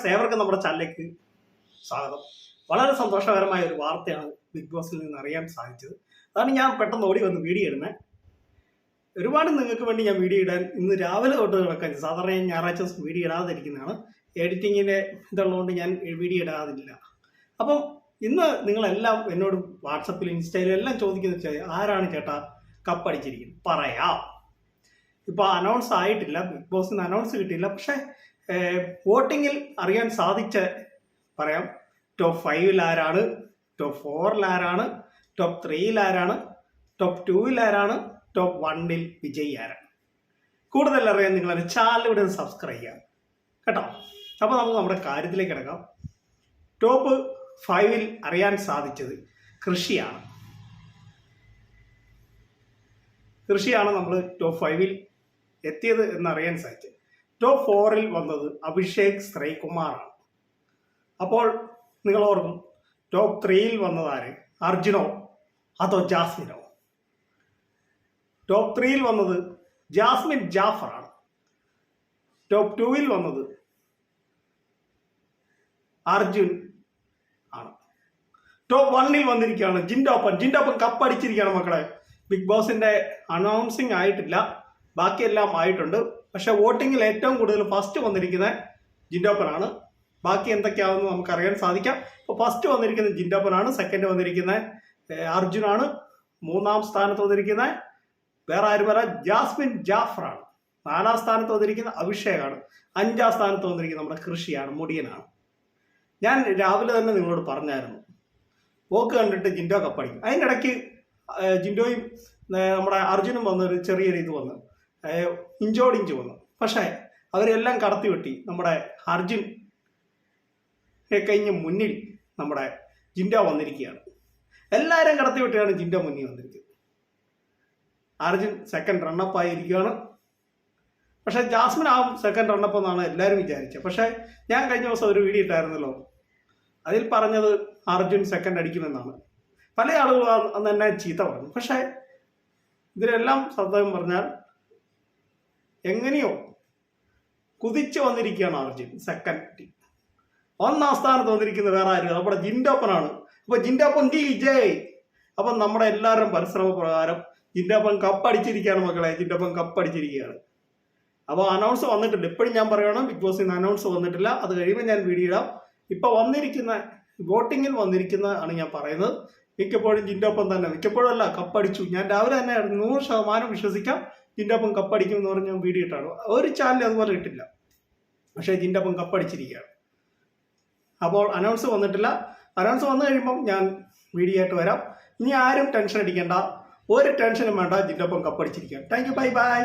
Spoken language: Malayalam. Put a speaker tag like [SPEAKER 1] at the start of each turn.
[SPEAKER 1] ഫ്രണ്ട്സ്, ഏവർക്കും നമ്മുടെ ചാനലിലേക്ക് സ്വാഗതം. വളരെ സന്തോഷകരമായ ഒരു വാർത്തയാണ് ബിഗ് ബോസിൽ നിന്ന് അറിയാൻ സാധിച്ചത്. അതാണ് ഞാൻ പെട്ടെന്ന് ഓടി വന്ന് വീഡിയോ ഇടുന്നത്. ഒരുപാട് നിങ്ങൾക്ക് വേണ്ടി ഞാൻ വീഡിയോ ഇടാൻ ഇന്ന് രാവിലെ തൊട്ട് കിടക്കാൻ, സാധാരണ ഞാൻ ഞായറാഴ്ച ദിവസം വീഡിയോ ഇടാതിരിക്കുന്നതാണ്. എഡിറ്റിങ്ങിൻ്റെ ഇതുള്ളതുകൊണ്ട് ഞാൻ വീഡിയോ ഇടാതില്ല. അപ്പം ഇന്ന് നിങ്ങളെല്ലാം എന്നോട് വാട്സപ്പിലും ഇൻസ്റ്റയിലും എല്ലാം ചോദിക്കുന്നത് വെച്ചാൽ ആരാണ് ചേട്ടാ കപ്പടിച്ചിരിക്കുന്നത് പറയാം. ഇപ്പോൾ അനൗൺസ് ആയിട്ടില്ല, ബിഗ് ബോസിന് അനൗൺസ് കിട്ടിയില്ല. പക്ഷേ വോട്ടിങ്ങിൽ അറിയാൻ സാധിച്ച പറയാം. ടോപ്പ് 5 ആരാണ്, ടോപ്പ് 4 ആരാണ്, ടോപ്പ് 3 ആരാണ്, ടോപ്പ് 2 ആരാണ്, ടോപ്പ് 1 വിജയ് ആരാണ്. കൂടുതൽ അറിയാൻ നിങ്ങളത് ചാനലിലൂടെ സബ്സ്ക്രൈബ് ചെയ്യാം കേട്ടോ. അപ്പോൾ നമുക്ക് നമ്മുടെ കാര്യത്തിലേക്ക് കിടക്കാം. ടോപ്പ് 5 അറിയാൻ സാധിച്ചത് കൃഷിയാണ്. നമ്മൾ ടോപ്പ് 5 എത്തിയത് എന്നറിയാൻ സാധിച്ചത്. ടോപ്പ് 4 വന്നത് അഭിഷേക് ശ്രീകുമാറാണ്. അപ്പോൾ നിങ്ങൾ ഓർക്കും ടോപ്പ് 3 വന്നത് ആര്, അർജുനോ അതോ ജാസ്മിനോ? ടോപ്പ് 3 വന്നത് ജാസ്മിൻ ജാഫറാണ്. ടോപ്പ് 2 വന്നത് അർജുൻ ആണ്. ടോപ്പ് 1 വന്നിരിക്കുകയാണ് ജിൻഡോപ്പൻ കപ്പടിച്ചിരിക്കുകയാണ് മക്കളെ. ബിഗ് ബോസിന്റെ അനൗൺസിങ് ആയിട്ടില്ല, ബാക്കിയെല്ലാം ആയിട്ടുണ്ട്. പക്ഷെ വോട്ടിങ്ങിൽ ഏറ്റവും കൂടുതൽ ഫസ്റ്റ് വന്നിരിക്കുന്നത് ജിൻഡോപ്പനാണ്. ബാക്കി എന്തൊക്കെയാണെന്ന് നമുക്കറിയാൻ സാധിക്കാം. ഇപ്പോൾ ഫസ്റ്റ് വന്നിരിക്കുന്നത് ജിൻഡോപ്പനാണ്, സെക്കൻഡ് വന്നിരിക്കുന്നത് അർജുനാണ്, 3-ാം സ്ഥാനത്ത് വന്നിരിക്കുന്നത് വേറെ ആരുമല്ല ജാസ്മിൻ ജാഫറാണ്, 4-ാം സ്ഥാനത്ത് വന്നിരിക്കുന്നത് അഭിഷേകാണ്, 5-ാം സ്ഥാനത്ത് വന്നിരിക്കുന്നത് നമ്മുടെ കൃഷിയാണ്, മുടിയനാണ്. ഞാൻ രാവിലെ തന്നെ നിങ്ങളോട് പറഞ്ഞായിരുന്നു വോക്ക് കണ്ടിട്ട് ജിൻഡോ കപ്പടിക്കും. അതിൻ്റെ ഇടയ്ക്ക് ജിൻഡോയും നമ്മുടെ അർജുനും വന്നൊരു ചെറിയൊരു ഇത് വന്നു, ഇഞ്ചോടിഞ്ച് വന്നു. പക്ഷേ അവരെല്ലാം കടത്തി വെട്ടി നമ്മുടെ അർജുൻ കഴിഞ്ഞ് മുന്നിൽ നമ്മുടെ ജിൻഡോ വന്നിരിക്കുകയാണ്. എല്ലാവരും കടത്തി വെട്ടിയാണ് ജിൻഡോ മുന്നിൽ വന്നിരിക്കുന്നത്. അർജുൻ സെക്കൻഡ് റണ്ണപ്പ് ആയിരിക്കുകയാണ്. പക്ഷേ ജാസ്മിൻ ആവും സെക്കൻഡ് റണ്ണപ്പ് എന്നാണ് എല്ലാവരും വിചാരിച്ചത്. പക്ഷേ ഞാൻ കഴിഞ്ഞ ദിവസം ഒരു വീഡിയോ ഇട്ടായിരുന്നല്ലോ, അതിൽ പറഞ്ഞത് അർജുൻ സെക്കൻഡ് അടിക്കുമെന്നാണ്. പല ആളുകളും അന്ന് എന്നെ ചീത്ത പറഞ്ഞു. പക്ഷേ ഇതിലെല്ലാം സത്യം പറഞ്ഞാൽ എങ്ങനെയോ കുതിച്ചു വന്നിരിക്കുകയാണ് അർജുൻ സെക്കൻഡ്. 1-ാം സ്ഥാനത്ത് വന്നിരിക്കുന്നത് വേറെ ആരും നമ്മുടെ ജിൻഡോപ്പനാണ്. അപ്പൊ ജിൻഡോപ്പൻ വിജയ്. അപ്പം നമ്മുടെ എല്ലാവരും പരിശ്രമ പ്രകാരം ജിൻഡോപ്പൻ കപ്പടിച്ചിരിക്കുകയാണ് മക്കളെ. ജിൻഡോപ്പൻ കപ്പടിച്ചിരിക്കുകയാണ്. അപ്പോൾ അനൗൺസ് വന്നിട്ടില്ല. ഇപ്പോഴും ഞാൻ പറയുകയാണ്, ബിഗ് ബോസിൽ നിന്ന് അനൗൺസ് വന്നിട്ടില്ല. അത് കഴിയുമ്പോൾ ഞാൻ വീഡിയോ ഇടാം. ഇപ്പൊ വന്നിരിക്കുന്ന വോട്ടിങ്ങിൽ വന്നിരിക്കുന്ന ആണ് ഞാൻ പറയുന്നത്. മിക്കപ്പോഴും ജിൻഡോപ്പൻ തന്നെ, മിക്കപ്പോഴും അല്ല, കപ്പടിച്ചു. ഞാൻ രാവിലെ തന്നെ 100% വിശ്വസിക്കാം ജിൻഡോപ്പൻ കപ്പടിക്കും എന്ന് പറഞ്ഞ് ഞാൻ വീഡിയോ ഇട്ടാണ്. ഒരു ചാനൽ അതുപോലെ ഇട്ടില്ല. പക്ഷേ ജിൻഡോപ്പൻ കപ്പടിച്ചിരിക്കുകയാണ്. അപ്പോൾ അനൗൺസ് വന്നിട്ടില്ല. അനൗൺസ് വന്നു കഴിയുമ്പം ഞാൻ വീഡിയോ ആയിട്ട് വരാം. ഇനി ആരും ടെൻഷൻ അടിക്കേണ്ട, ഒരു ടെൻഷനും വേണ്ട. ജിൻഡോപ്പൻ കപ്പടിച്ചിരിക്കുകയാണ്. Thank you, bye by.